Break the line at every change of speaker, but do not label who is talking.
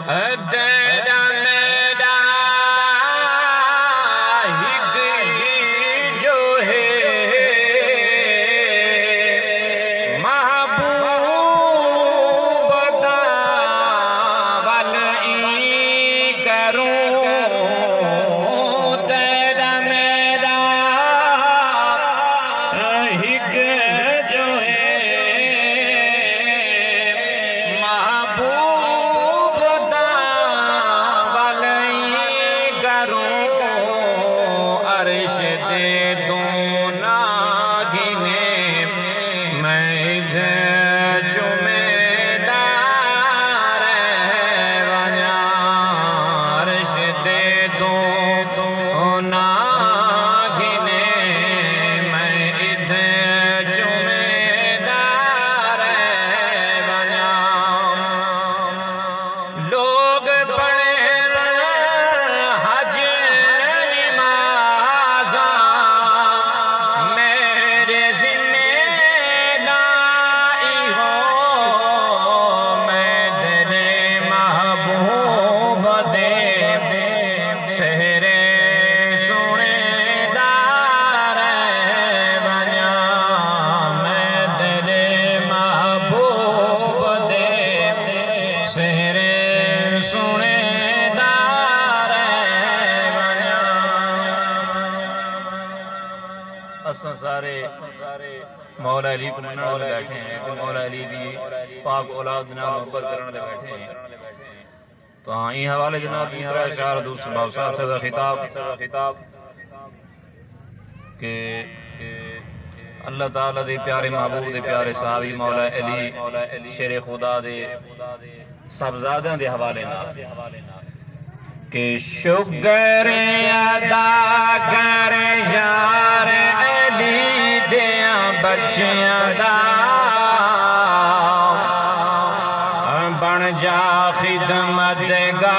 تیرا میرا ہک جو ہے محبوب داولی کروں تیرا میرا ہک جو ہے محبوب داولی کروں عرش دے دوں نہ گنے میں ادھر چمیدار ونیا عرش دے دوں نہ گنے میں ادھر چمیدار ونیا لوگ پڑھے حج نمازاں میرے ذمہ لائی ہو میں تیرے محبوب دے شہرے سونے دار ونیا میں تیرے محبوب دے شہرے سونے دار ونیا اساں سارے مولا علی کو منن والے بیٹھے ہیں کہ مولا علی دی پاک اولاد نال محبت کرنے دے بیٹھے ہیں تو ہاں یہ حوالے جناب تیرا اشعار دوسرے باب صاحب سے خطاب کہ اللہ تعالیٰ دے پیارے محبوب دے پیارے صحابی مولا علی شیر خدا دے صاحبزادیاں دے حوالے نال کہ شکر ادا